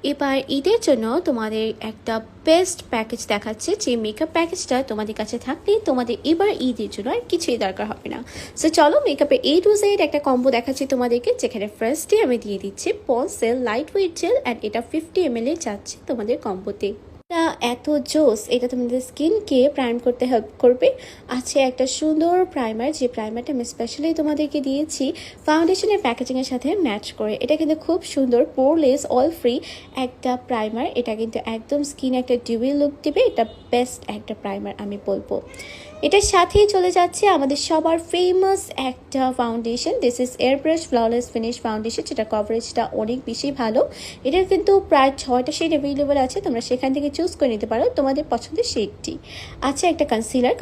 এবার ঈদের জন্য তোমাদের একটা বেস্ট প্যাকেজ দেখাচ্ছে, যে মেকআপ প্যাকেজটা তোমাদের কাছে থাকলে তোমাদের এবার ঈদের জন্য আর কিছুই দরকার হবে না। সো চলো মেকআপের A to Z একটা কম্বো দেখাচ্ছি তোমাদেরকে, যেখানে ফার্স্টে আমি দিয়ে দিচ্ছি পন্সেল লাইট ওয়েট জেল, অ্যান্ড এটা 50 ml যাচ্ছে তোমাদের কম্বোতে। এটা এত জোস, এটা তোমাদের স্কিনকে প্রাইম করতে হেল্প করবে। আছে একটা সুন্দর প্রাইমার, যে প্রাইমারটা আমি স্পেশালি তোমাদেরকে দিয়েছি ফাউন্ডেশনের প্যাকেজিংয়ের সাথে ম্যাচ করে। এটা কিন্তু খুব সুন্দর পোরলেস অয়েল ফ্রি একটা প্রাইমার। এটা কিন্তু একদম স্কিন একটা ডিউই লুক দেবে। এটা বেস্ট একটা প্রাইমার আমি বলবো। এটার সাথেই চলে যাচ্ছে আমাদের সবার ফেমাস একটা foundation, this is airbrush flawless finish foundation, যেটা কভারেজটা অনেক বেশি ভালো। এটার কিন্তু প্রায় 6টা শেড অ্যাভেলেবল আছে, তোমরা সেখান থেকে চুজ করে নিতে পারো তোমাদের পছন্দের শেডটি। আছে একটা কনসিলার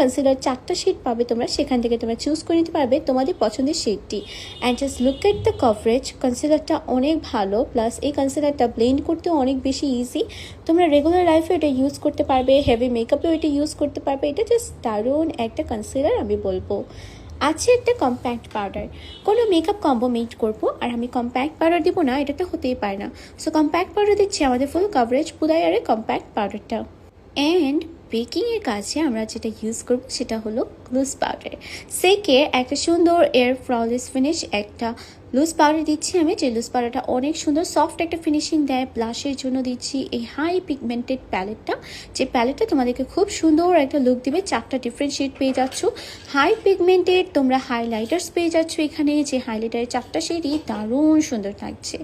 4টা শেড পাবে তোমরা, সেখান থেকে তোমরা চুজ করে নিতে পারবে তোমাদের পছন্দের শেডটি। And just look at the coverage, কনসিলারটা অনেক ভালো, প্লাস এই কনসিলারটা ব্লেন্ড করতেও অনেক বেশি ইজি। তোমরা রেগুলার লাইফে এটা ইউজ করতে পারবে, হেভি মেকআপেও এটা ইউজ করতে পারবে। এটা জাস্ট দারুণ একটা কনসিলার আমি বলবো। আছে একটা কম্প্যাক্ট পাউডার, কোনো মেকআপ কম্বো মেক করবো আর আমি কম্প্যাক্ট পাউডার দিব না, এটা তো হতেই পারে না। সো কম্প্যাক্ট পাউডার দিচ্ছি আমাদের ফুল কভারেজ পুরাই আরে কম্প্যাক্ট পাউডারটা। অ্যান্ড বেকিংয়ের কাছে আমরা যেটা ইউজ করব সেটা হলো লুজ পাউডার। সেকে একটা সুন্দর এয়ার ফ্ললেস ফিনিশ একটা লুজ পাউডার দিচ্ছি আমি, যে লুজ পাউডারটা অনেক সুন্দর সফট একটা ফিনিশিং দেয়। ব্লাশের জন্য দিচ্ছি এই হাই পিগমেন্টেড প্যালেটটা, যে প্যালেটটা তোমাদেরকে খুব সুন্দর একটা লুক দিবে। 4টা ডিফারেন্ট শেড পেয়ে যাচ্ছ হাই পিগমেন্টেড, তোমরা হাইলাইটার্স পেয়ে যাচ্ছ এখানে, যে হাইলাইটারের 4টা শেডই দারুণ সুন্দর থাকছে।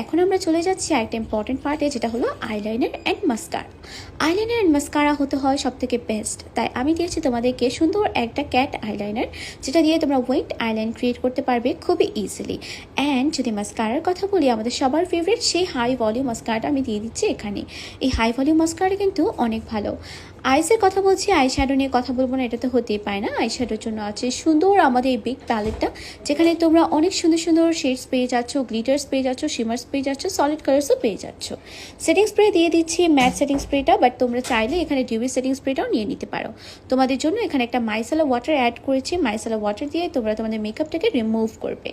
এখন আমরা চলে যাচ্ছি একটা ইম্পর্টেন্ট পার্টে, যেটা হলো eyeliner and mascara. Eyeliner and mascara হতে হয় সব থেকে বেস্ট, তাই আমি দিয়েছি তোমাদেরকে সুন্দর একটা ক্যাট আইলাইনার, যেটা দিয়ে তোমরা ওয়েট আইলাইন ক্রিয়েট করতে পারবে খুবই ইজিলি। অ্যান্ড যদি মাস্কারার কথা বলি, আমাদের সবার ফেভারিট সেই হাই ভলিউম মাস্কারাটা আমি দিয়ে দিচ্ছি এখানে। এই হাই ভলিউম মাস্কারাটা কিন্তু অনেক ভালো। আইসের কথা বলছি, আই শ্যাডো নিয়ে কথা বলবো না, এটা তো হতেই পারে না। আই শ্যাডোর জন্য আছে সুন্দর আমাদের এই বিগ প্যালেটটা, যেখানে তোমরা অনেক সুন্দর সুন্দর শেডস পেয়ে যাচ্ছ, গ্লিটার্স পেয়ে যাচ্ছ, শিমার্স পেয়ে যাচ্ছ, সলিড কালার্সও পেয়ে যাচ্ছ। সেটিং স্প্রে দিয়ে দিচ্ছি ম্যাট সেটিং স্প্রেটা, বাট তোমরা চাইলে এখানে ডিউবি সেটিং স্প্রেটাও নিয়ে নিতে পারো। তোমাদের জন্য এখানে একটা মাইসেলা ওয়াটার অ্যাড করেছি, মাইসেলা ওয়াটার দিয়ে তোমরা তোমাদের মেকআপটাকে রিমুভ করবে।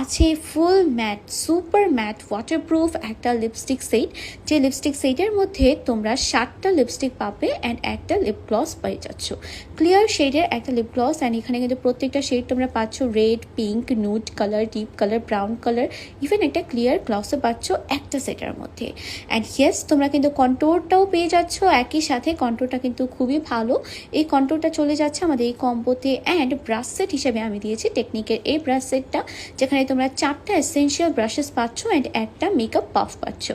আছে ফুল ম্যাট সুপার ম্যাট ওয়াটারপ্রুফ একটা লিপস্টিক সেট, যে লিপস্টিক সেটের মধ্যে তোমরা 7টা লিপস্টিক পাবে অ্যান্ড একটা লিপ গ্লস পেয়ে যাচ্ছ, ক্লিয়ার শেডের একটা লিপ গ্লস। অ্যান্ড এখানে কিন্তু প্রত্যেকটা শেড তোমরা পাচ্ছ red, pink, nude colour, deep colour, brown colour, even একটা ক্লিয়ার গ্লসও পাচ্ছ একটা সেটের মধ্যে। অ্যান্ড ইয়েস, তোমরা কিন্তু কন্ট্রোরটাও পেয়ে যাচ্ছ একই সাথে, কন্ট্রোরটা কিন্তু খুবই ভালো। এই কন্ট্রোরটা চলে যাচ্ছে আমাদের এই কম্বোতে। অ্যান্ড ব্রাশ সেট হিসেবে আমি দিয়েছি টেকনিকের এই ব্রাশ সেটটা, যেখানে তোমরা 4টা এসেনশিয়াল ব্রাশেস পাচ্ছ অ্যান্ড একটা মেকআপ পাফ পাচ্ছ।